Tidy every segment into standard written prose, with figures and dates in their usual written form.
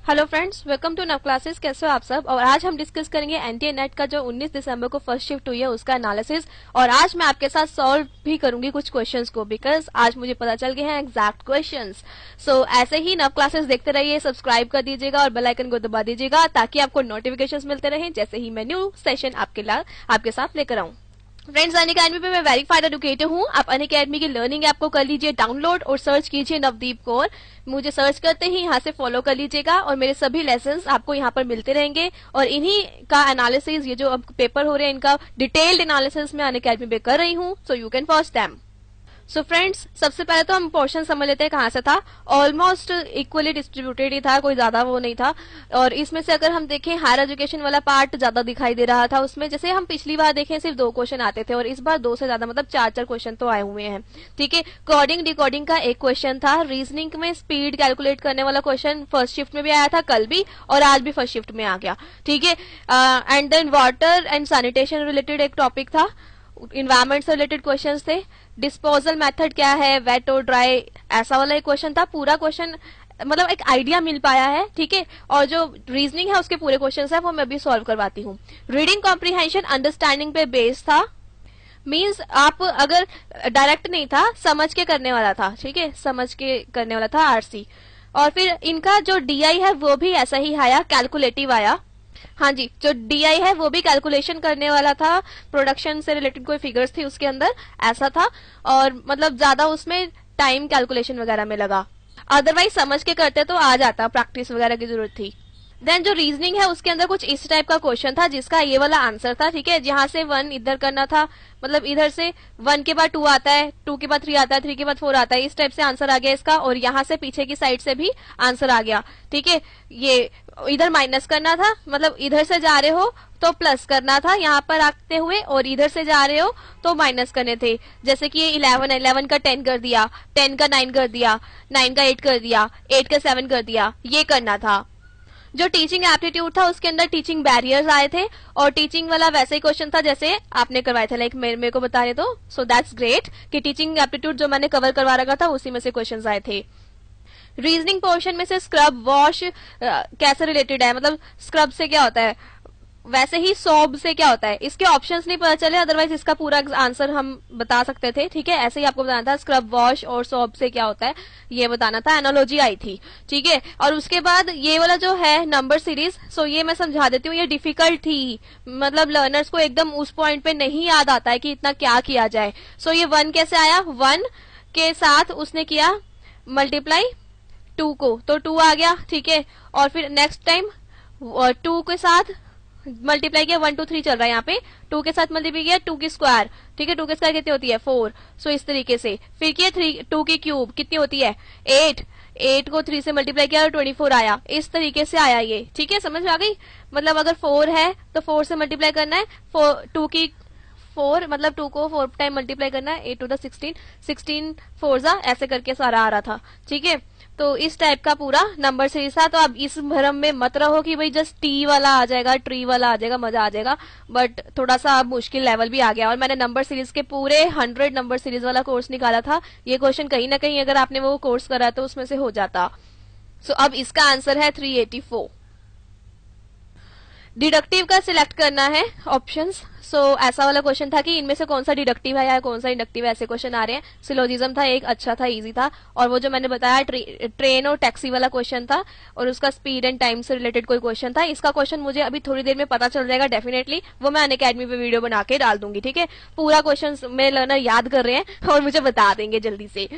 Hello friends, welcome to नव classes. कैसे हो आप सब। और आज हम डिस्कस करेंगे एनटीए नेट का जो 19 दिसंबर को फर्स्ट शिफ्ट हुई है उसका एनालिसिस। और आज मैं आपके साथ सॉल्व भी करूंगी कुछ क्वेश्चंस को, बिकॉज आज मुझे पता चल गए हैं एग्जैक्ट क्वेश्चंस। सो ऐसे ही नव क्लासेस देखते रहिए, सब्सक्राइब कर दीजिएगा और बेल आइकन को दबा दीजिएगा ताकि आपको नोटिफिकेशंस मिलते रहें जैसे ही मैं न्यू सेशन आपके साथ लेकर आऊं। फ्रेंड्स, अनअकैडमी पे मैं वेरीफाइड एडुकेटर हूँ। आप अनअकैडमी की लर्निंग ऐप को कर लीजिए डाउनलोड और सर्च कीजिए नवदीप कौर। मुझे सर्च करते ही यहाँ से फॉलो कर लीजिएगा और मेरे सभी लेसन्स आपको यहाँ पर मिलते रहेंगे। और इन्हीं का एनालिसिस, ये जो अब पेपर हो रहे हैं इनका डिटेल्ड एनालिसिस मैं अनअकैडमी पे कर रही हूँ, so you can watch them. So friends, सबसे पहले तो हम पोर्शन समझ लेते हैं कहाँ से था। ऑलमोस्ट इक्वली डिस्ट्रीब्यूटेड ही था, कोई ज्यादा वो नहीं था। और इसमें से अगर हम देखें हायर एजुकेशन वाला पार्ट ज्यादा दिखाई दे रहा था उसमें। जैसे हम पिछली बार देखें सिर्फ 2 क्वेश्चन आते थे और इस बार 2 से ज्यादा मतलब 4 क्वेश्चन तो आए हुए हैं। ठीक है, कोडिंग डिकोडिंग का एक क्वेश्चन था। रीजनिंग में स्पीड कैलकुलेट करने वाला क्वेश्चन फर्स्ट शिफ्ट में भी आया था कल भी, और आज भी फर्स्ट शिफ्ट में आ गया। ठीक है, and then water and sanitation related एक टॉपिक था। इन्वायरमेंट से रिलेटेड क्वेश्चंस थे। डिस्पोजल मेथड क्या है, वेट और ड्राई, ऐसा वाला एक क्वेश्चन था। पूरा क्वेश्चन मतलब एक आइडिया मिल पाया है। ठीक है, और जो रीजनिंग है उसके पूरे क्वेश्चंस है वो मैं भी सॉल्व करवाती हूँ। रीडिंग कॉम्प्रिहेंशन अंडरस्टैंडिंग पे बेस्ड था। मीन्स आप अगर डायरेक्ट नहीं था, समझ के करने वाला था। ठीक है, समझ के करने वाला था आरसी। और फिर इनका जो डीआई है वो भी ऐसा ही आया, कैलकुलेटिव आया। हाँ जी, जो डीआई है वो भी कैलकुलेशन करने वाला था। प्रोडक्शन से रिलेटेड कोई फिगर्स थी उसके अंदर, ऐसा था। और मतलब ज्यादा उसमें टाइम कैलकुलेशन वगैरह में लगा। अदरवाइज समझ के करते तो आ जाता, प्रैक्टिस वगैरह की जरूरत थी। देन जो रीजनिंग है उसके अंदर कुछ इस टाइप का क्वेश्चन था जिसका ये वाला आंसर था। ठीक है, जहां से 1 इधर करना था, मतलब इधर से 1 के बाद 2 आता है, 2 के बाद 3 आता है, 3 के बाद 4 आता है, इस टाइप से आंसर आ गया इसका। और यहाँ से पीछे की साइड से भी आंसर आ गया। ठीक है, ये इधर माइनस करना था, मतलब इधर से जा रहे हो तो प्लस करना था यहाँ पर आते हुए, और इधर से जा रहे हो तो माइनस करने थे। जैसे कि ये 11 का 10 कर दिया, 10 का 9 कर दिया, 9 का 8 कर दिया, 8 का 7 कर दिया, ये करना था। जो टीचिंग एप्टीट्यूड था उसके अंदर टीचिंग बैरियर्स आए थे, और टीचिंग वाला वैसे ही क्वेश्चन था जैसे आपने करवाया था। लाइक मेरे को बता रहे तो सो दैट्स ग्रेट कि टीचिंग एप्टीट्यूड जो मैंने कवर करवा रखा था उसी में से क्वेश्चन आए थे। रीजनिंग पोर्शन में से स्क्रब वॉश कैसे रिलेटेड है, मतलब स्क्रब से क्या होता है, वैसे ही सॉब से क्या होता है, इसके ऑप्शंस नहीं पता चले, अदरवाइज इसका पूरा आंसर हम बता सकते थे। ठीक है, ऐसे ही आपको बताना था स्क्रब वॉश और सॉब से क्या होता है ये बताना था, एनालॉजी आई थी। ठीक है, और उसके बाद ये वाला जो है नंबर सीरीज, सो ये मैं समझा देती हूँ। ये डिफिकल्ट थी, मतलब लर्नर्स को एकदम उस पॉइंट पे नहीं याद आता है कि इतना क्या किया जाए। सो ये 1 कैसे आया, 1 के साथ उसने किया मल्टीप्लाई 2 को, तो 2 आ गया। ठीक है, और फिर नेक्स्ट टाइम 2 के साथ मल्टीप्लाई किया, 1 2 3 चल रहा है यहाँ पे, 2 के साथ मल्टीप्लाई किया 2 की स्क्वायर। ठीक है, 2 की स्क्वायर कितनी होती है 4। सो इस तरीके से फिर किया 2 की क्यूब कितनी होती है 8 को 3 से मल्टीप्लाई किया और 24 आया। इस तरीके से आया ये। ठीक है, समझ में आ गई। मतलब अगर 4 है तो 4 से मल्टीप्लाई करना है, 2 की 4 मतलब 2 को 4 टाइम मल्टीप्लाई करना है, 8 to the 16 4 ऐसे करके सारा आ रहा था। ठीक है, तो इस टाइप का पूरा नंबर सीरीज था। तो अब इस भ्रम में मत रहो कि भाई जस्ट टी वाला आ जाएगा, ट्री वाला आ जाएगा, मजा आ जाएगा। बट थोड़ा सा अब मुश्किल लेवल भी आ गया। और मैंने नंबर सीरीज के पूरे 100 नंबर सीरीज वाला कोर्स निकाला था। ये क्वेश्चन कहीं ना कहीं अगर आपने वो कोर्स करा तो उसमें से हो जाता। सो अब इसका आंसर है 384। डिडक्टिव का सिलेक्ट करना है ऑप्शंस। सो ऐसा वाला क्वेश्चन था कि इनमें से कौन सा डिडक्टिव है या कौन सा इंडक्टिव है, ऐसे क्वेश्चन आ रहे हैं। सिलोजिज्म था एक, अच्छा था, इजी था। और वो जो मैंने बताया ट्रेन और टैक्सी वाला क्वेश्चन था, और उसका स्पीड एंड टाइम से रिलेटेड कोई क्वेश्चन था। इसका क्वेश्चन मुझे अभी थोड़ी देर में पता चल जाएगा डेफिनेटली, वो मैं अनअकैडमी पे वीडियो बना के डाल दूंगी। ठीक है, पूरा क्वेश्चन मेरे लर्नर याद कर रहे हैं और मुझे बता देंगे जल्दी से।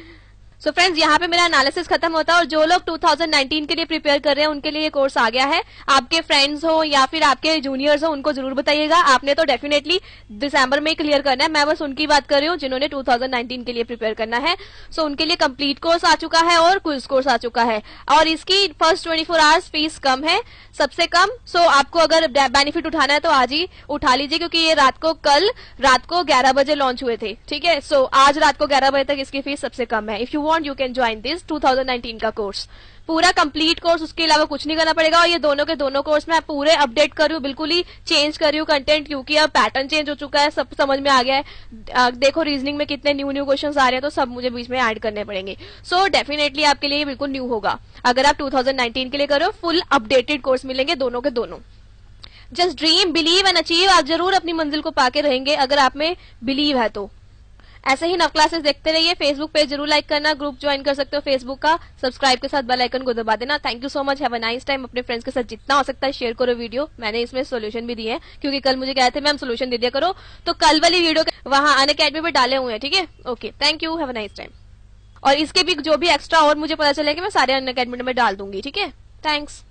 सो फ्रेंड्स, यहाँ पे मेरा एनालिसिस खत्म होता है। और जो लोग 2019 के लिए प्रिपेयर कर रहे हैं उनके लिए ये कोर्स आ गया है। आपके फ्रेंड्स हो या फिर आपके जूनियर्स हो उनको जरूर बताइएगा। आपने तो डेफिनेटली दिसंबर में क्लियर करना है, मैं बस उनकी बात कर रही हूँ जिन्होंने 2019 के लिए प्रिपेयर करना है। सो उनके लिए कंप्लीट कोर्स आ चुका है और क्विज कोर्स आ चुका है। और इसकी फर्स्ट 24 आवर्स फीस कम है, सबसे कम। सो आपको अगर बेनिफिट उठाना है तो आज ही उठा लीजिए, क्योंकि ये कल रात को 11 बजे लॉन्च हुए थे। ठीक है, सो आज रात को 11 बजे तक इसकी फीस सबसे कम है। If you want you can join this 2019 का कोर्स, पूरा कंप्लीट कोर्स, उसके अलावा कुछ नहीं करना पड़ेगा। और ये दोनों के दोनों कोर्स में पूरे अपडेट कर रही हूँ, बिल्कुल ही चेंज कर रही हूँ कंटेंट, क्योंकि अब पैटर्न चेंज हो चुका है, सब समझ में आ गया है। देखो रीजनिंग में कितने न्यू क्वेश्चंस आ रहे हैं, तो सब मुझे बीच में ऐड करने पड़ेंगे। सो डेफिनेटली आपके लिए बिल्कुल न्यू होगा। अगर आप 2019 के लिए करो, फुल अपडेटेड कोर्स मिलेंगे दोनों के दोनों। Just dream, believe and achieve, आप जरूर अपनी मंजिल को पाके रहेंगे अगर आप में बिलीव है तो। ऐसे ही नव क्लासेस देखते रहिए। फेसबुक पेज जरूर लाइक करना, ग्रुप ज्वाइन कर सकते हो फेसबुक का, सब्सक्राइब के साथ बेल आइकन को दबा देना। Thank you so much, have a nice time. अपने फ्रेंड्स के साथ जितना हो सकता है शेयर करो वीडियो। मैंने इसमें सोल्यूशन भी दिए हैं, क्योंकि कल मुझे कहे थे मैम सोल्यूशन दे दिया करो, तो कल वाली वीडियो वहां अनअकैडमी पे डाले हुए हैं, ठीक है। Okay, thank you, have a nice time. और इसके भी जो भी एक्स्ट्रा और मुझे पता चलेगा मैं सारे अनअकैडमी में डाल दूंगी, ठीक है। थैंक्स।